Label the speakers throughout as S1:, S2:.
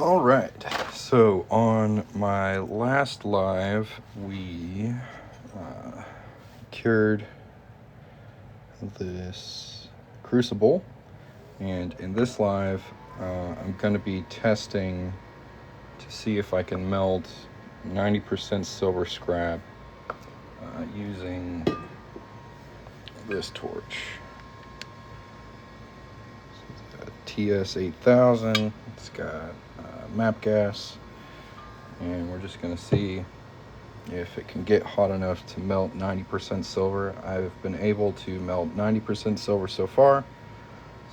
S1: All right, so on my last live, we cured this crucible, and in this live, I'm going to be testing to see if I can melt 90% silver scrap using this torch. TS8000, it's got map gas, and we're just going to see if it can get hot enough to melt 90% silver. I've been able to melt 90% silver so far,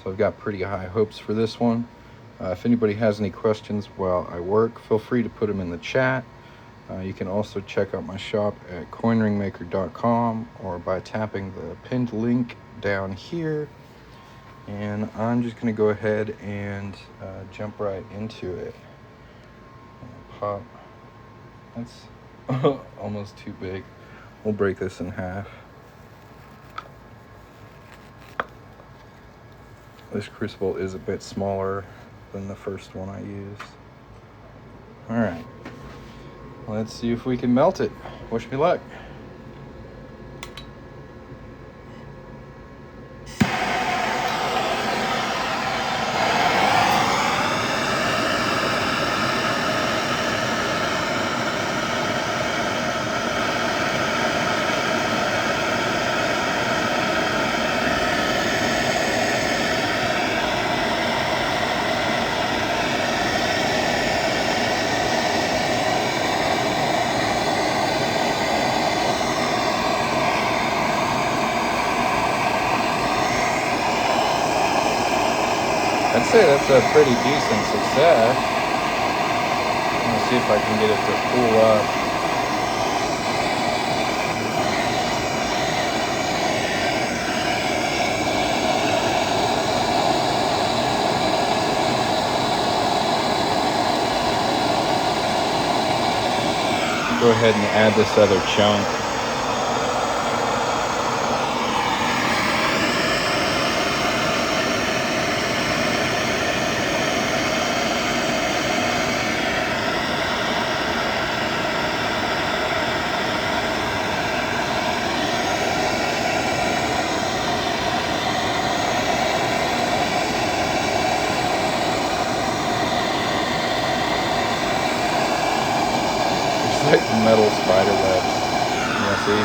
S1: so I've got pretty high hopes for this one. If anybody has any questions while I work, feel free to put them in the chat. You can also check out my shop at coinringmaker.com or by tapping the pinned link down here. And I'm just going to go ahead and jump right into it. Pop. That's almost too big. We'll break this in half. This crucible is a bit smaller than the first one I used. Alright. Let's see if we can melt it. Wish me luck. I'd say that's a pretty decent success. I'm going to see if I can get it to cool up. Go ahead and add this other chunk. Like metal spider webs. You see?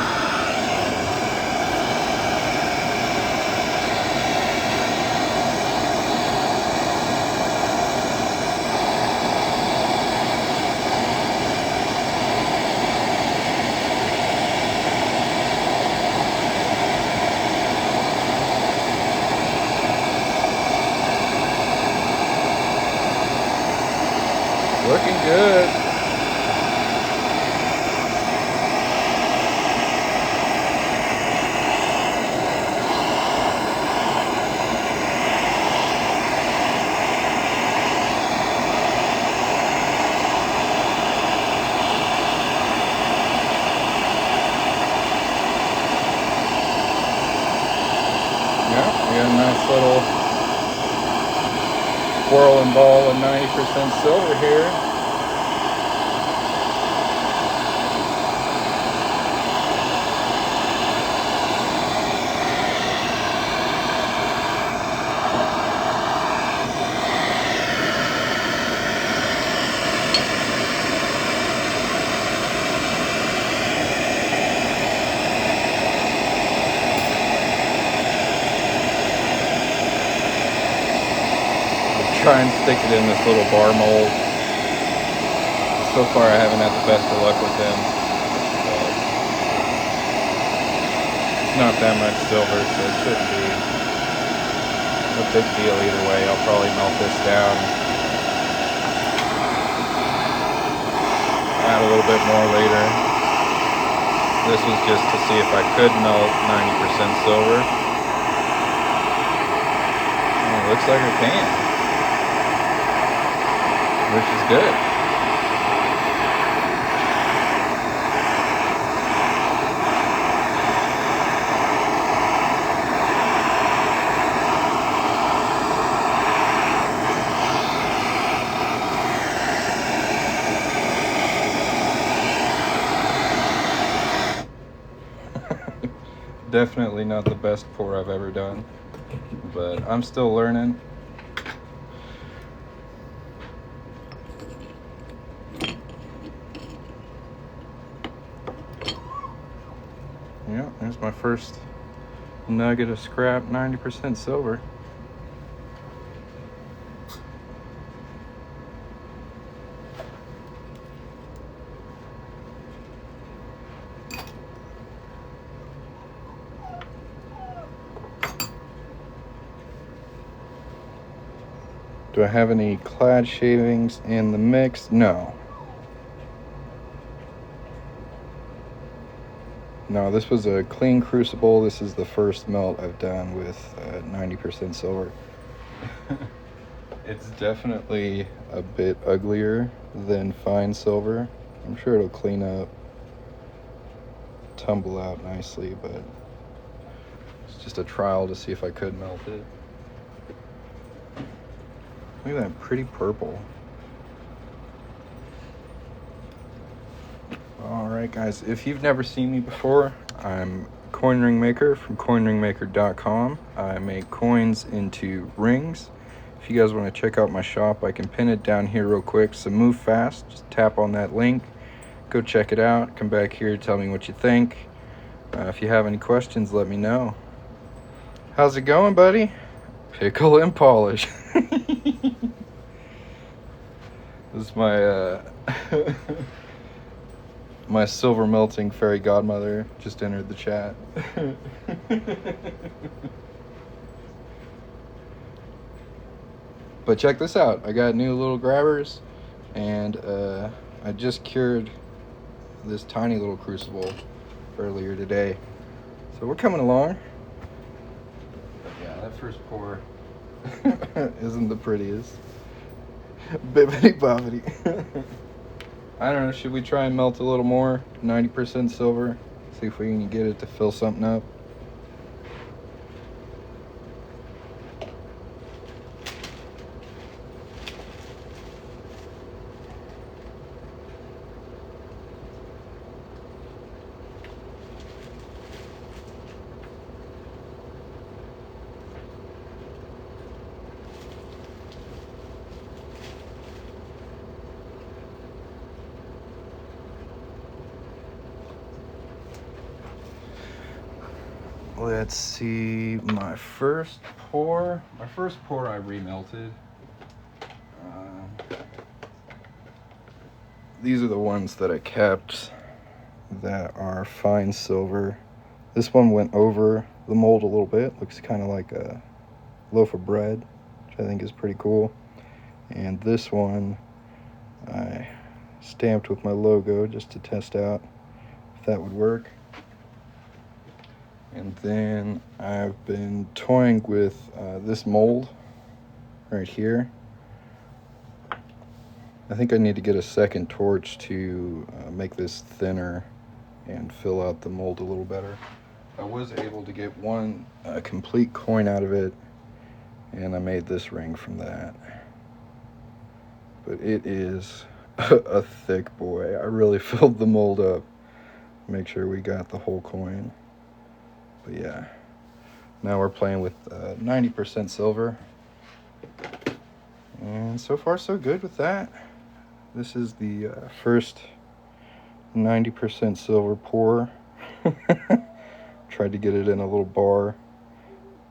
S1: Looking good. Yeah, we got a nice little whirling ball of 90% silver here. Try and stick it in this little bar mold. So far I haven't had the best of luck with them. But it's not that much silver, so it shouldn't be a big deal either way. I'll probably melt this down. Add a little bit more later. This was just to see if I could melt 90% silver. And it looks like I can. Which is good. Definitely not the best pour I've ever done, but I'm still learning. Yeah, there's my first nugget of scrap, 90% silver. Do I have any clad shavings in the mix? No. No, this was a clean crucible. This is the first melt I've done with 90% silver. It's definitely a bit uglier than fine silver. I'm sure it'll clean up, tumble out nicely, but it's just a trial to see if I could melt it. Look at that pretty purple. Alright guys, if you've never seen me before, I'm Coin Ring Maker from coinringmaker.com. I make coins into rings. If you guys want to check out my shop, I can pin it down here real quick, so move fast. Just tap on that link, go check it out, come back here, tell me what you think. If you have any questions, let me know. How's it going, buddy? Pickle and polish. This is my my silver melting fairy godmother just entered the chat. But check this out. I got new little grabbers, and I just cured this tiny little crucible earlier today. So we're coming along. But yeah, that first pour isn't the prettiest. Bibbity bobbity. I don't know, should we try and melt a little more? 90% silver. See if we can get it to fill something up. Let's see, my first pour I remelted. These are the ones that I kept that are fine silver. This one went over the mold a little bit. Looks kind of like a loaf of bread, which I think is pretty cool. And this one I stamped with my logo just to test out if that would work. And then I've been toying with this mold right here. I think I need to get a second torch to make this thinner and fill out the mold a little better. I was able to get one complete coin out of it, and I made this ring from that. But it is a thick boy. I really filled the mold up. Make sure we got the whole coin. But yeah, now we're playing with 90% silver. And so far so good with that. This is the first 90% silver pour. Tried to get it in a little bar.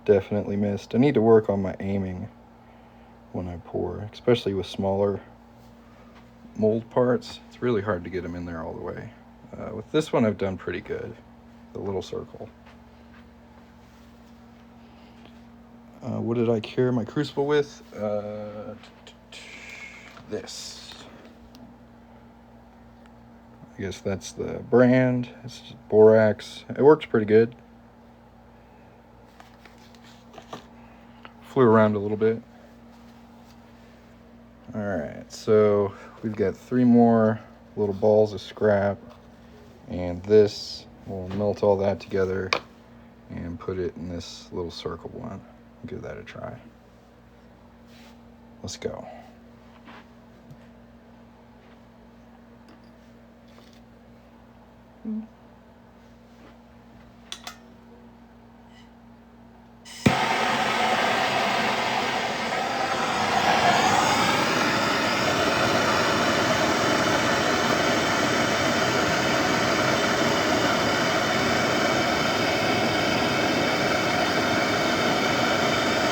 S1: Definitely missed. I need to work on my aiming when I pour, especially with smaller mold parts. It's really hard to get them in there all the way. With this one I've done pretty good. The little circle. What did I cure my crucible with? This. I guess that's the brand. It's just borax. It works pretty good. Flew around a little bit. Alright, so we've got 3 more little balls of scrap, and this will melt all that together and put it in this little circle one. Give that a try. Let's go.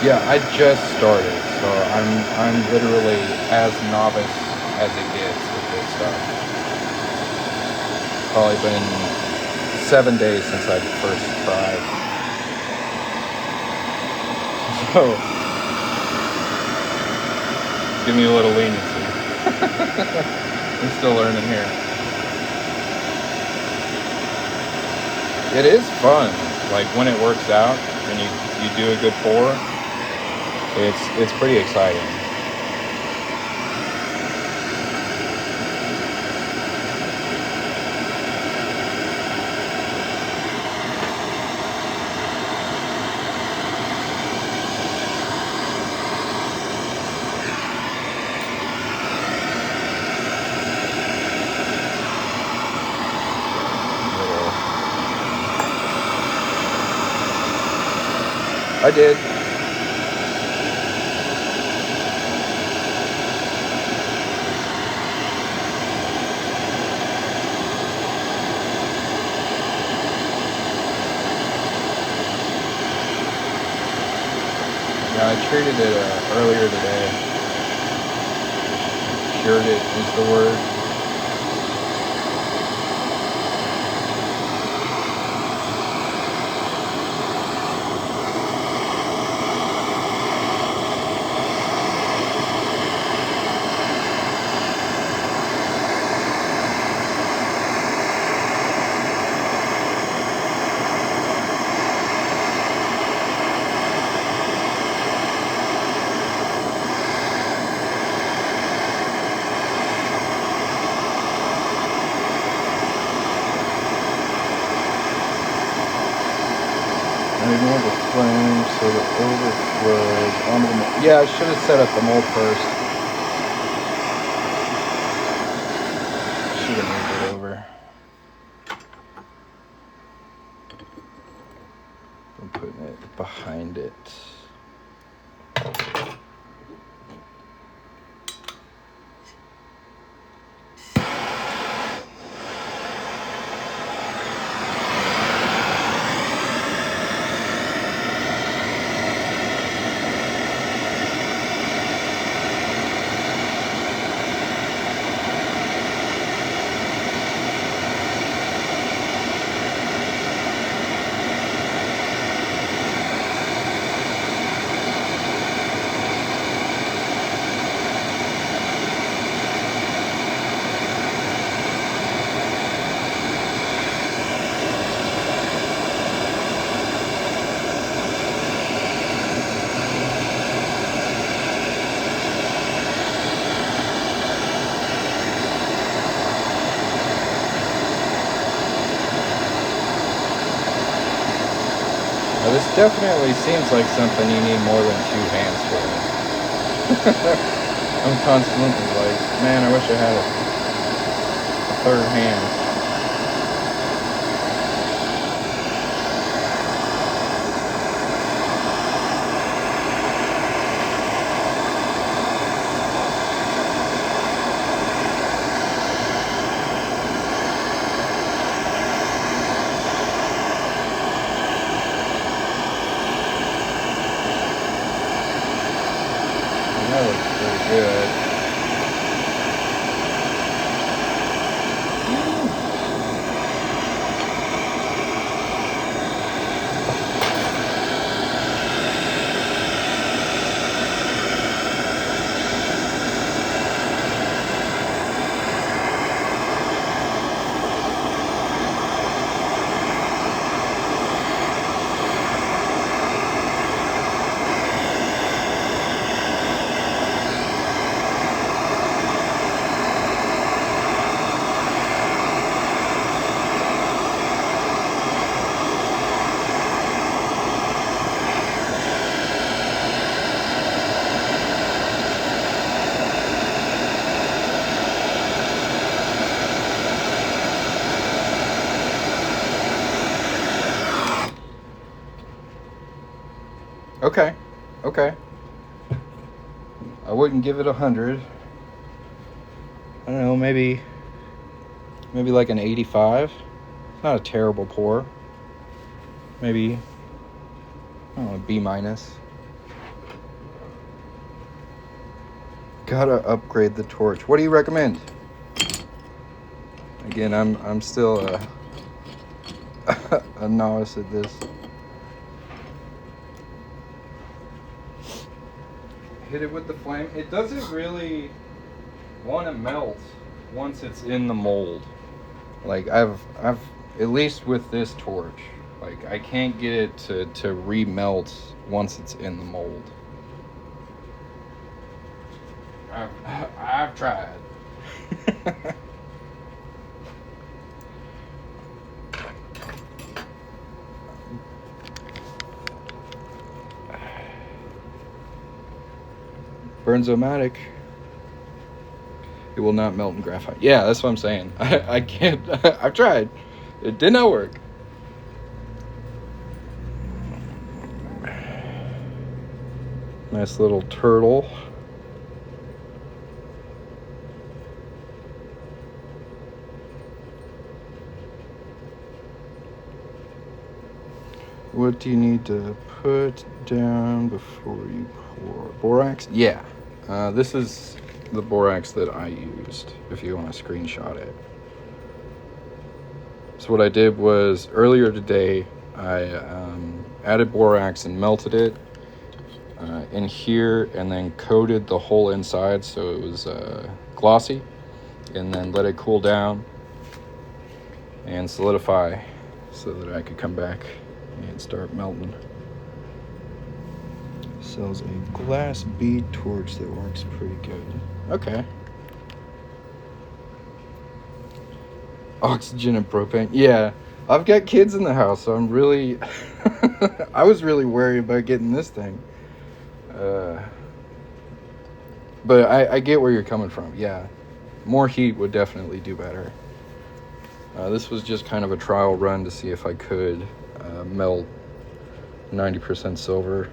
S1: Yeah, I just started, so I'm literally as novice as it gets with this stuff. Probably been 7 days since I first tried. So give me a little leniency. I'm still learning here. It is fun. Like when it works out and you do a good pour, it's pretty exciting. I did. Yeah, I treated it earlier today. Cured it is the word. Ignore the flame so it overflows onto the mold. Yeah, I should have set up the mold first. Should have moved it over. I'm putting it behind it. Now, this definitely seems like something you need more than 2 hands for. I'm constantly like, man, I wish I had a third hand. That looks pretty good. Okay. Okay. I wouldn't give it 100. I don't know, maybe like an 85. Not a terrible pour. Maybe, I don't know, B minus. Gotta upgrade the torch. What do you recommend? Again, I'm still a novice at this. Hit it with the flame. It doesn't really want to melt once it's in the mold. Like I've at least with this torch, like I can't get it to remelt once it's in the mold. I've tried. Burnzomatic. It will not melt in graphite. Yeah, that's what I'm saying. I can't. I've tried. It did not work. Nice little turtle. What do you need to put down before you pour? Borax? Yeah. This is the borax that I used, if you want to screenshot it. So what I did was, earlier today, I added borax and melted it in here, and then coated the whole inside so it was glossy, and then let it cool down and solidify so that I could come back and start melting. Sells a glass bead torch that works pretty good. Okay. Oxygen and propane. Yeah, I've got kids in the house, so I'm really I was really worried about getting this thing. But I get where you're coming from. Yeah, more heat would definitely do better. This was just kind of a trial run to see if I could melt 90% silver.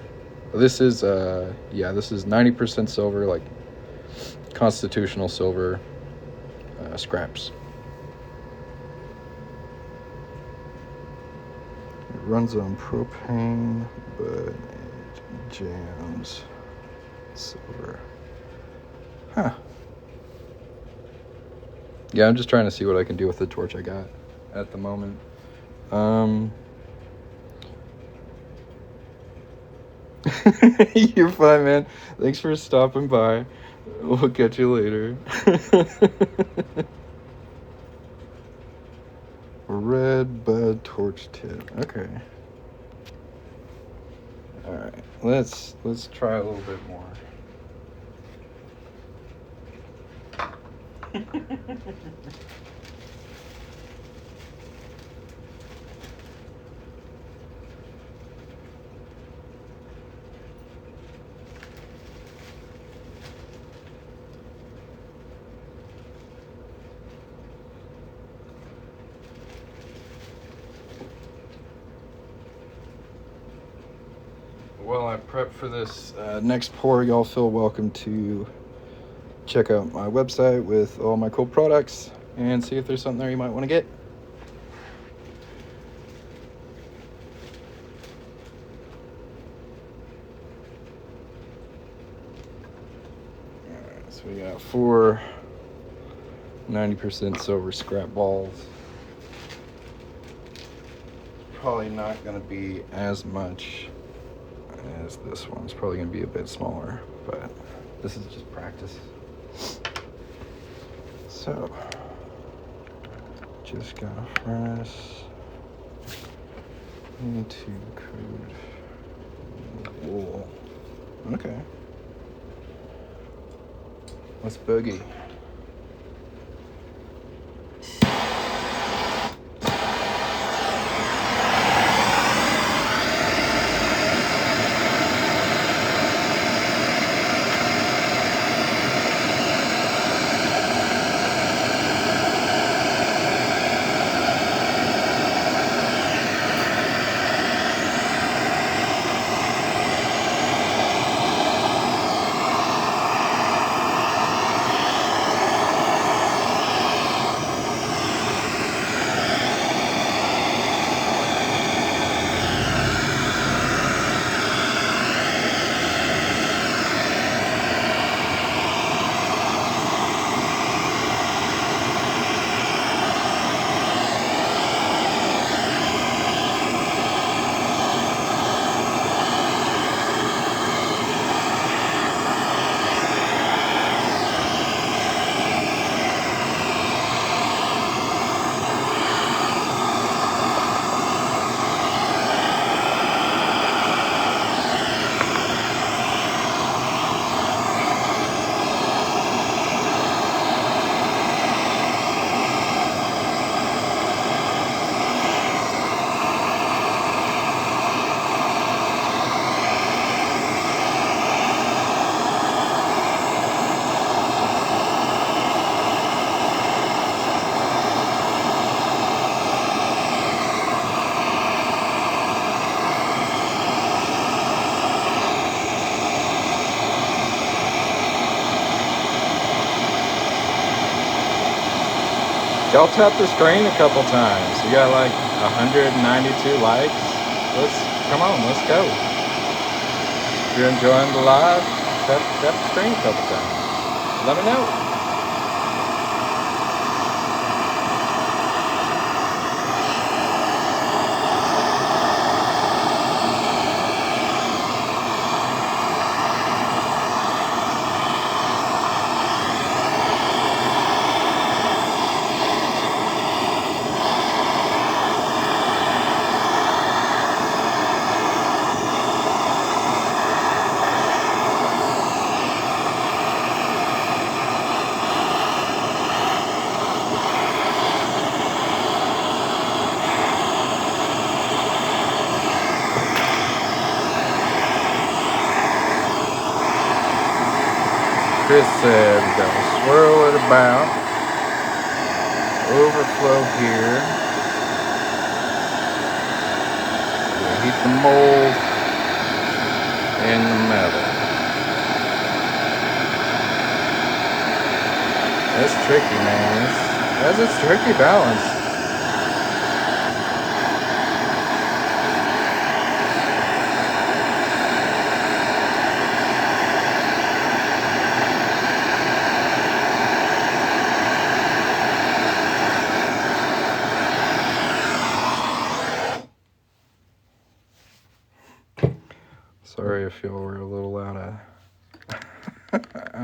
S1: This is this is 90% silver, like constitutional silver scraps. It runs on propane, but it jams silver. Huh. Yeah, I'm just trying to see what I can do with the torch I got at the moment. You're fine, man. Thanks for stopping by. We'll catch you later. Red bud torch tip. Okay. All right. Let's try a little bit more. While I prep for this next pour, y'all feel welcome to check out my website with all my cool products and see if there's something there you might want to get. Alright, so we got 4 90% silver scrap balls. Probably not going to be as much as this one. It's probably going to be a bit smaller, but this is just practice. So, just got a furnace. Need to coat wool. Okay. Let's boogie. Y'all tap the screen a couple times. You got like 192 likes. Come on, let's go. If you're enjoying the live, tap the screen a couple times. Let me know. Chris said we gotta swirl it about, overflow here, we'll heat the mold in the metal. That's tricky, man. That's a tricky balance. Sorry if y'all were a little out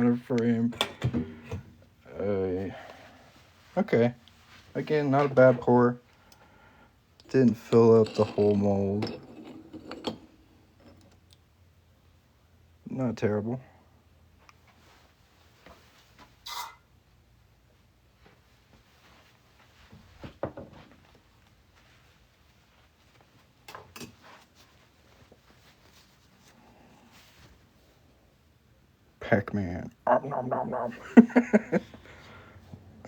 S1: of frame. Okay. Again, not a bad pour. Didn't fill up the whole mold. Not terrible. Pac-Man. Nom, nom, nom.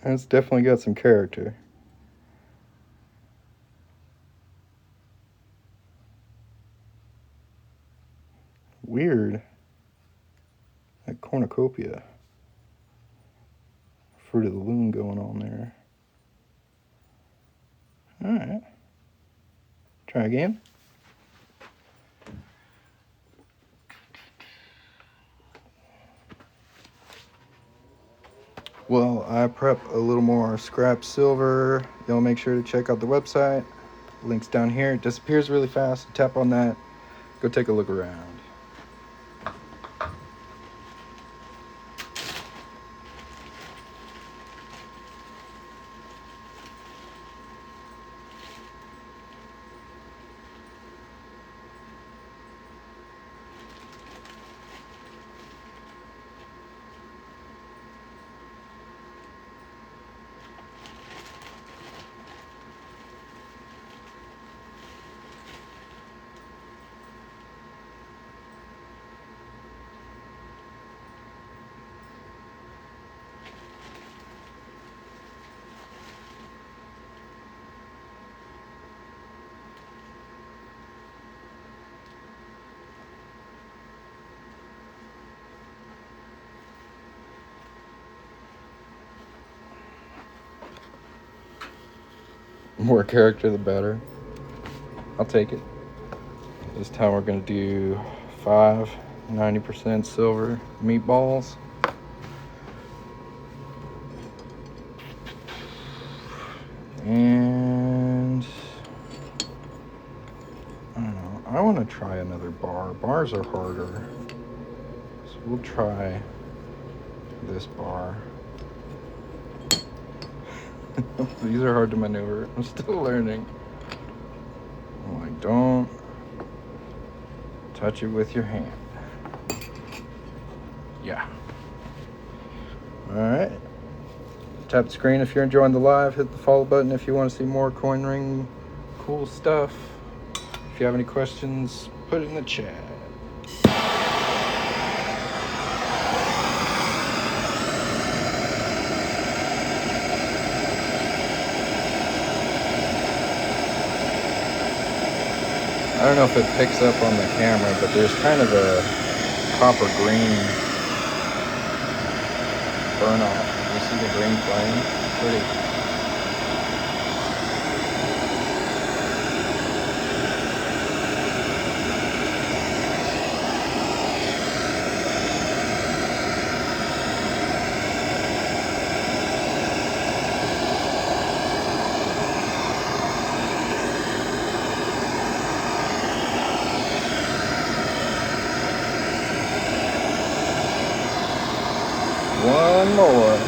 S1: That's definitely got some character. Weird. That cornucopia. Fruit of the Loom going on there. Alright. Try again. Well, I prep a little more scrap silver. Y'all make sure to check out the website. Link's down here. It disappears really fast. Tap on that. Go take a look around. More character, the better. I'll take it. This time we're going to do 5 90% silver meatballs. And I don't know. I want to try another bar. Bars are harder. So we'll try this bar. These are hard to maneuver. I'm still learning. I'm like, don't touch it with your hand. Yeah. Alright. Tap the screen if you're enjoying the live. Hit the follow button if you want to see more coin ring cool stuff. If you have any questions, put it in the chat. I don't know if it picks up on the camera, but there's kind of a copper green burn off. You see the green flame? Pretty. one more.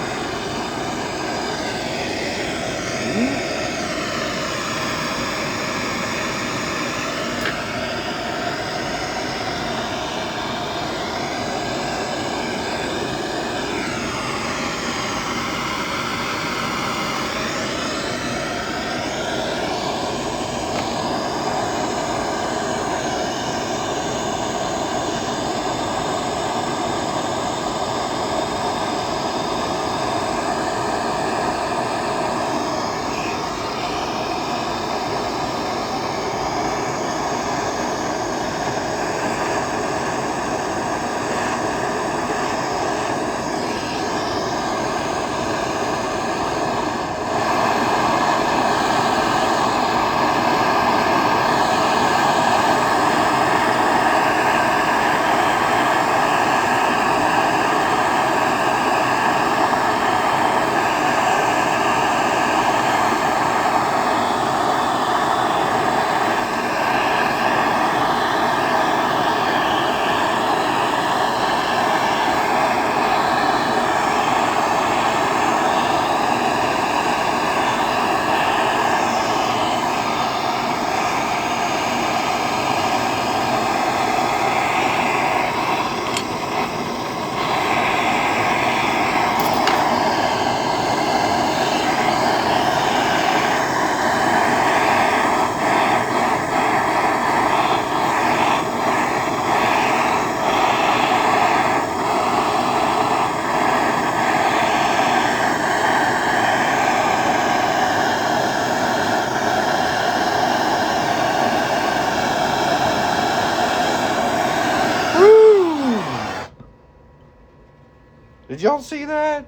S1: Did y'all see that?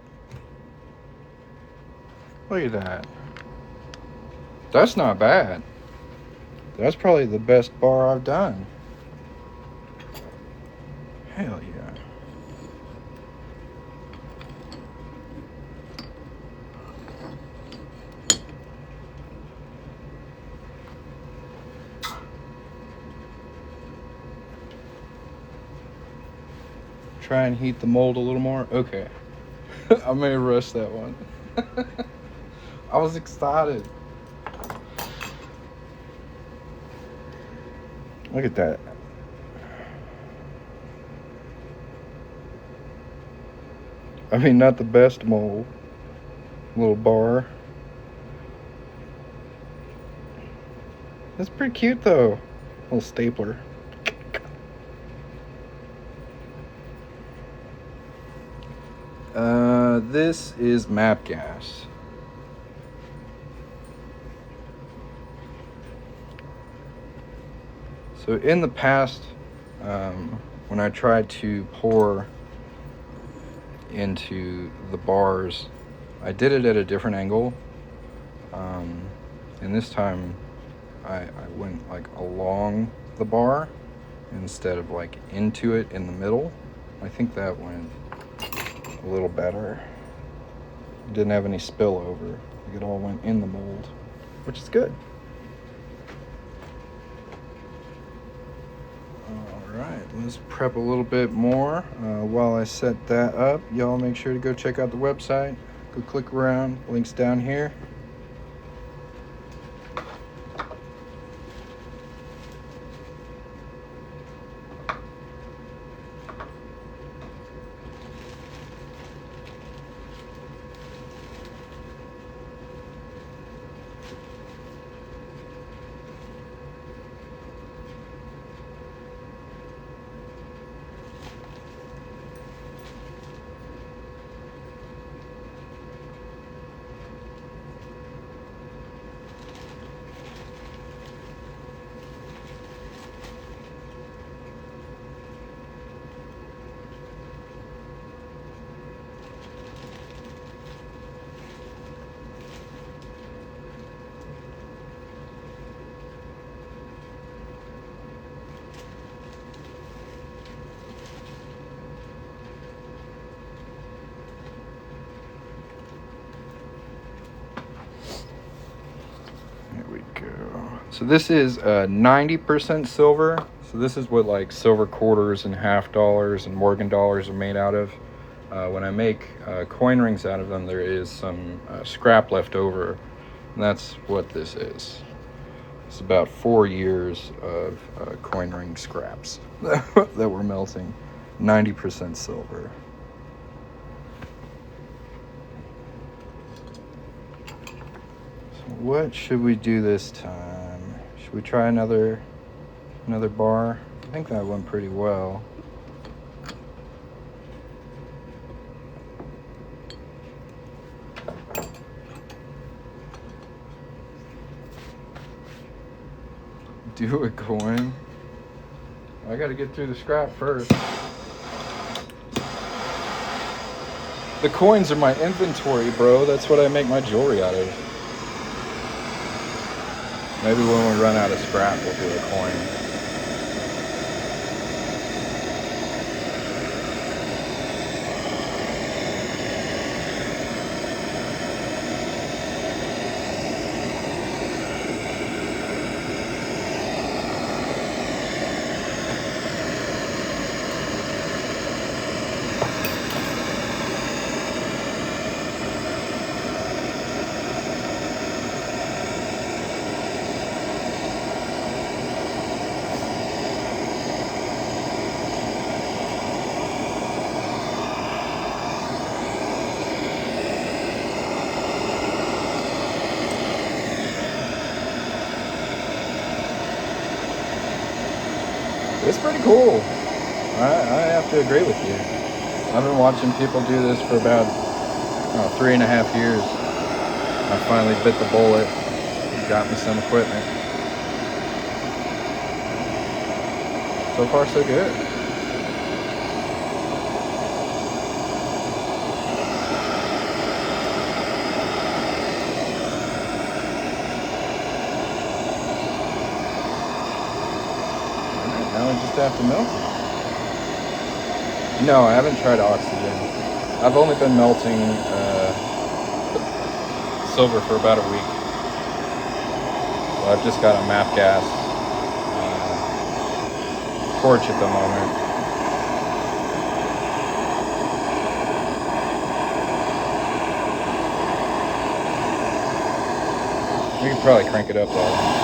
S1: Look at that. That's not bad. That's probably the best bar I've done. Hell yeah. Try and heat the mold a little more. Okay. I may rush that one. I was excited. Look at that. I mean, not the best mold. Little bar. That's pretty cute though. Little stapler. This is map gas. So in the past, when I tried to pour into the bars, I did it at a different angle. And this time I went like along the bar instead of like into it in the middle. I think that went a little better. Didn't have any spillover. It all went in the mold, which is good. Alright, let's prep a little bit more. While I set that up, y'all make sure to go check out the website. Go click around, links down here. So this is 90% silver. So this is what like silver quarters and half dollars and Morgan dollars are made out of. when I make coin rings out of them, there is some scrap left over, and that's what this is. It's about 4 years of coin ring scraps that we're melting, 90% silver. So what should we do this time? Should we try another bar? I think that went pretty well. Do a coin. I gotta get through the scrap first. The coins are my inventory, bro. That's what I make my jewelry out of. Maybe when we run out of scrap, we'll do a coin. It's pretty cool. I have to agree with you. I've been watching people do this for about 3.5 years. I finally bit the bullet, got me some equipment. So far, so good. Now we just have to melt it. No, I haven't tried oxygen. I've only been melting silver for about a week. So I've just got a MAP gas torch at the moment. We could probably crank it up though.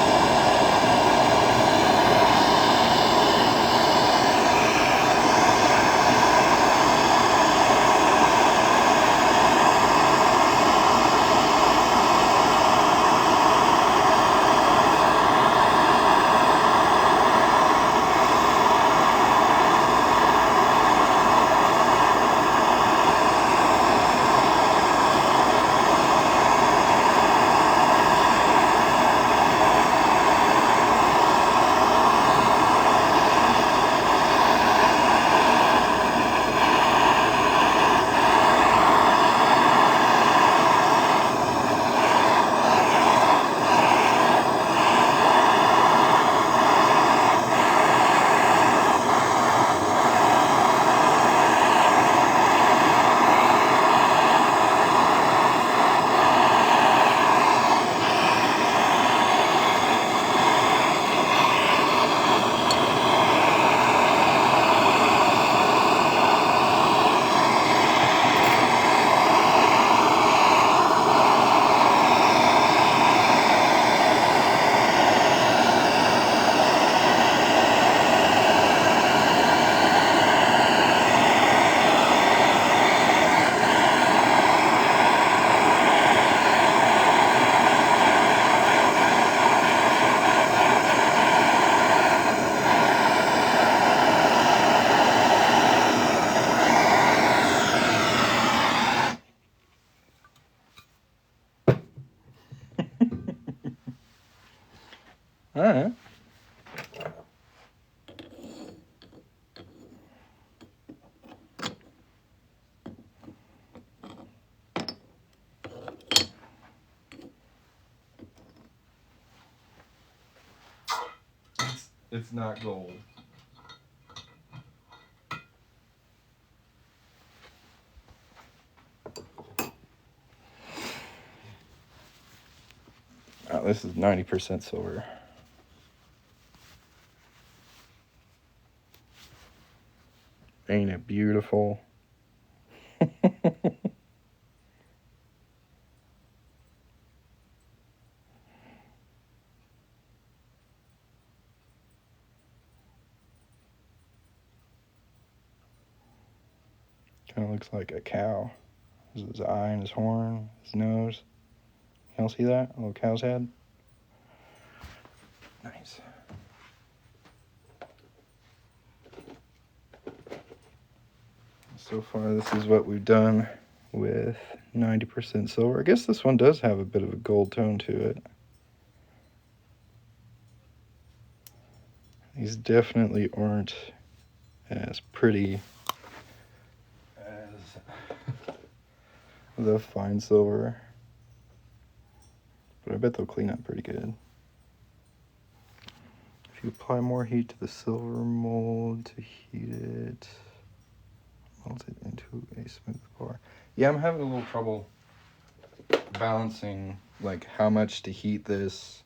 S1: All right. It's not gold. Oh, this is 90% silver. Ain't it beautiful? Kind of looks like a cow. This is his eye and his horn, his nose. Y'all see that? A little cow's head. Nice. So far, this is what we've done with 90% silver. I guess this one does have a bit of a gold tone to it. These definitely aren't as pretty as the fine silver, but I bet they'll clean up pretty good. If you apply more heat to the silver mold to heat it, melt it into a smooth bar. Yeah, I'm having a little trouble balancing like how much to heat this,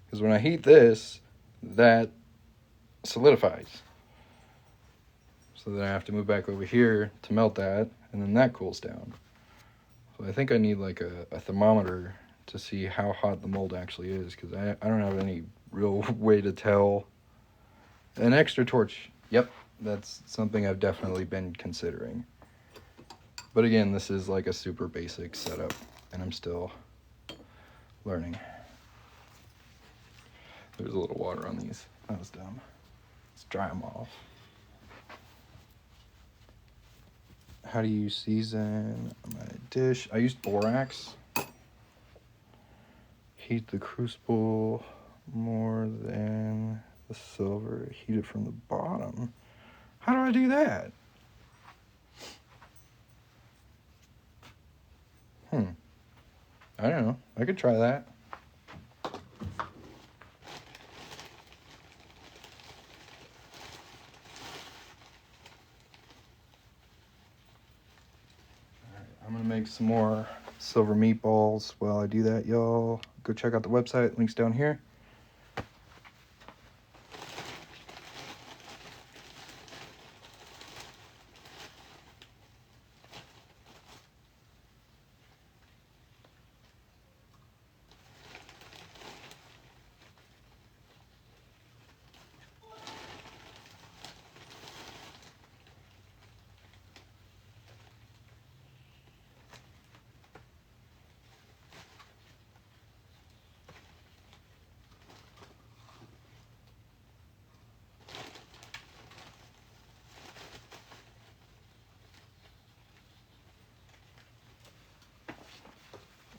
S1: because when I heat this, that solidifies. So then I have to move back over here to melt that, and then that cools down. So I think I need like a thermometer to see how hot the mold actually is, because I don't have any real way to tell. An extra torch, yep, that's something I've definitely been considering. But again, this is like a super basic setup, and I'm still learning. There's a little water on these. That was dumb. Let's dry them off. How do you season my dish? I used borax. Heat the crucible more than the silver. Heat it from the bottom. How do I do that? I don't know. I could try that. I'm gonna make some more silver meatballs while I do that, y'all. Go check out the website, links down here.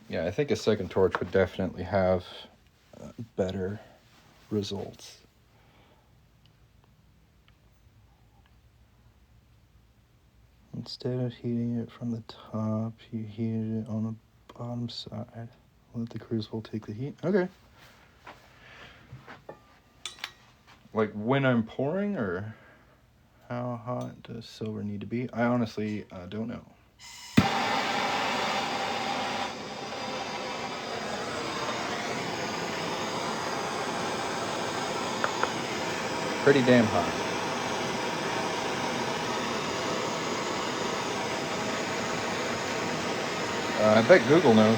S1: Yeah, I think a second torch would definitely have better results. Instead of heating it from the top, you heated it on the bottom side. Let the crucible take the heat. Okay. Like when I'm pouring, or how hot does silver need to be? I honestly don't know. Pretty damn hot. I bet Google knows.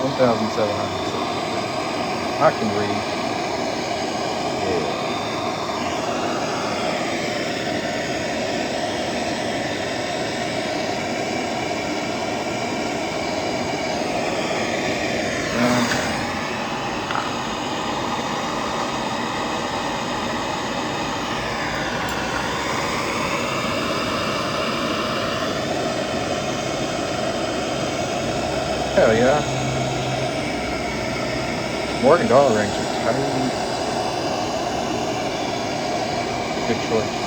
S1: $1,700. I can read. Yeah. Hell yeah. Morgan dollar rings are tight. Good choice.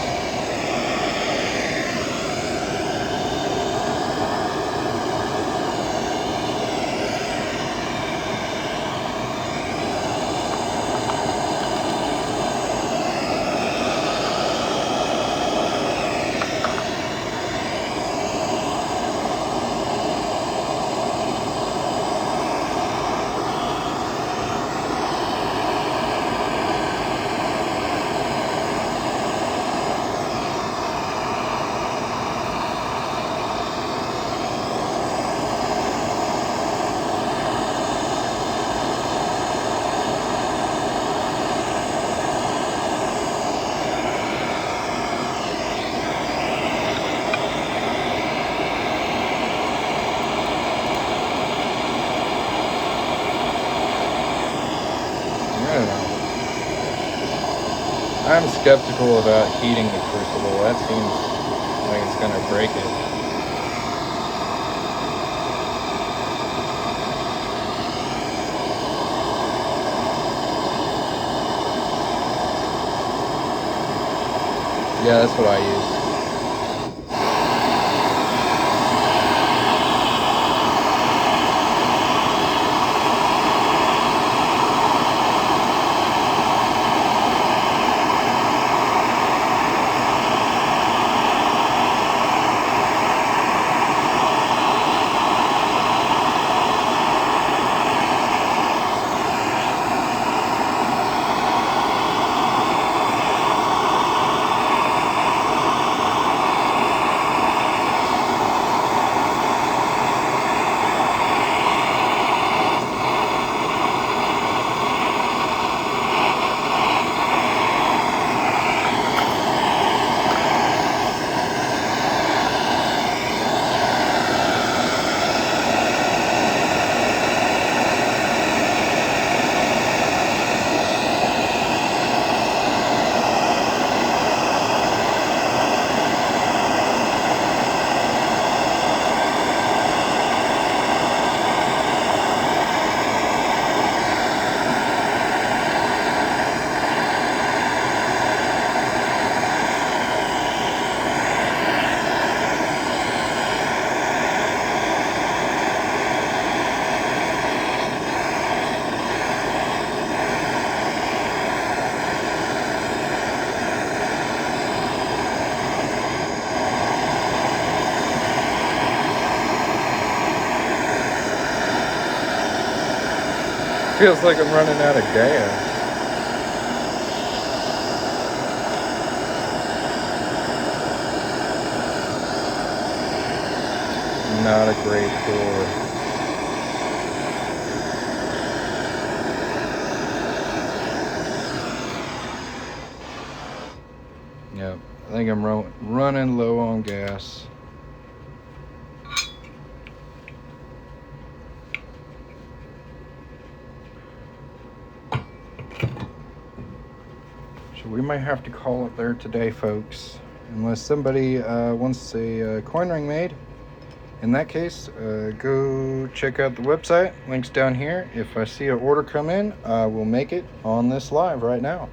S1: I don't know. I'm skeptical about heating the crucible. That seems like it's gonna break it. Yeah, that's what I use. Feels like I'm running out of gas. Not a great pour. Yep, I think I'm running low on gas. So we might have to call it there today, folks. Unless somebody wants a coin ring made. In that case, go check out the website. Link's down here. If I see an order come in, I will make it on this live right now.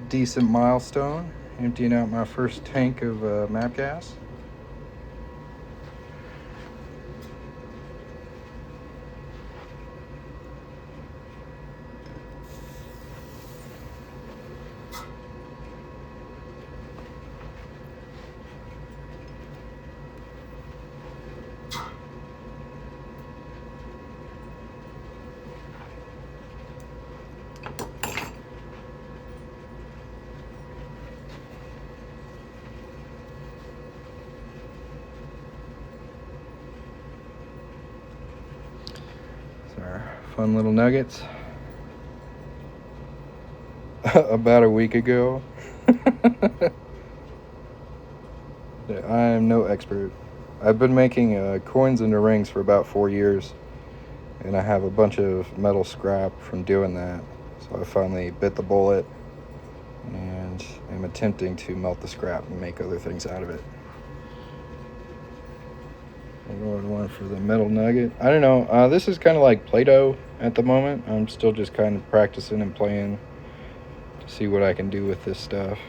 S1: Decent milestone. Emptying out my first tank of map gas. Fun little nuggets. About a week ago. I am no expert. I've been making coins into rings for about 4 years, and I have a bunch of metal scrap from doing that. So I finally bit the bullet and am attempting to melt the scrap and make other things out of it. What do I want for the metal nugget? I don't know. This is kind of like Play-Doh at the moment. I'm still just kind of practicing and playing to see what I can do with this stuff.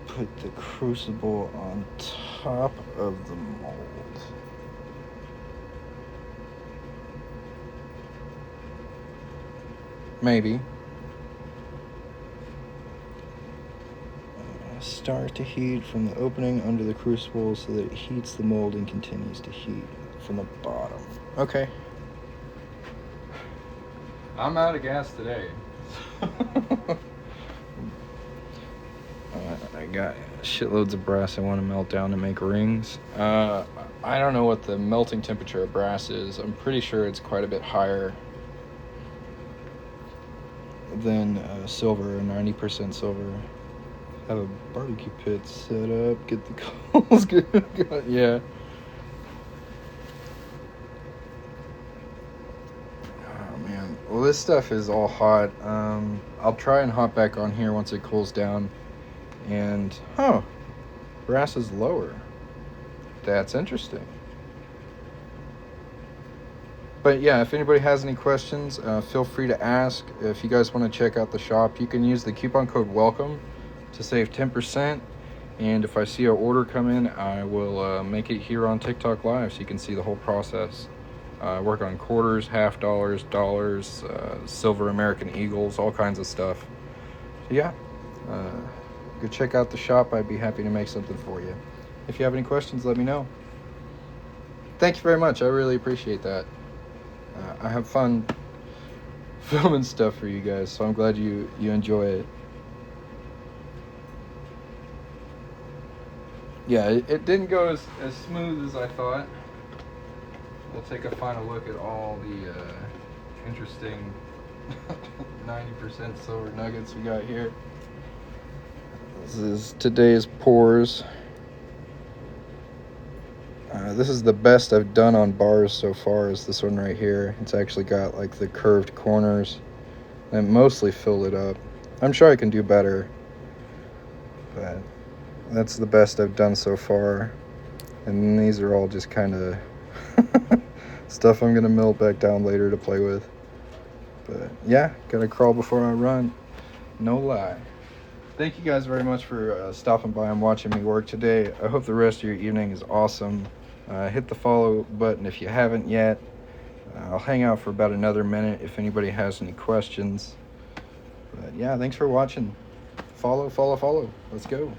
S1: Put the crucible on top of the mold. Maybe. Start to heat from the opening under the crucible so that it heats the mold and continues to heat from the bottom. Okay. I'm out of gas today. I got shitloads of brass I want to melt down to make rings. I don't know what the melting temperature of brass is. I'm pretty sure it's quite a bit higher than silver, 90% silver. Have a barbecue pit set up, get the coals good. Yeah. Oh man. Well, this stuff is all hot. I'll try and hop back on here once it cools down. And brass is lower. That's interesting. But yeah, if anybody has any questions, feel free to ask. If you guys want to check out the shop, you can use the coupon code WELCOME to save 10%. And if I see an order come in, I will make it here on TikTok Live so you can see the whole process. I work on quarters, half dollars, dollars, silver American Eagles, all kinds of stuff. So yeah, go check out the shop. I'd be happy to make something for you. If you have any questions, let me know. Thank you very much. I really appreciate that. I have fun filming stuff for you guys, so I'm glad you enjoy it. Yeah, it didn't go as smooth as I thought. We'll take a final look at all the interesting 90% silver nuggets we got here. This is today's pours. This is the best I've done on bars so far, is this one right here. It's actually got like the curved corners and mostly filled it up. I'm sure I can do better, but that's the best I've done so far. And these are all just kind of stuff I'm gonna melt back down later to play with. But yeah, gotta crawl before I run, no lie. Thank you guys very much for stopping by and watching me work today. I hope the rest of your evening is awesome. Hit the follow button if you haven't yet. I'll hang out for about another minute if anybody has any questions. But yeah, thanks for watching. Follow. Let's go.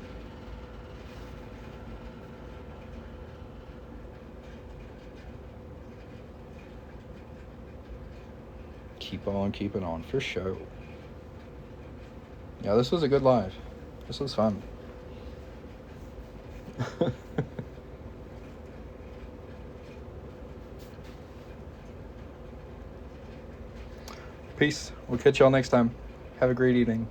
S1: Keep on keeping on for sure. Yeah, this was a good live. This was fun. Peace. We'll catch y'all next time. Have a great evening.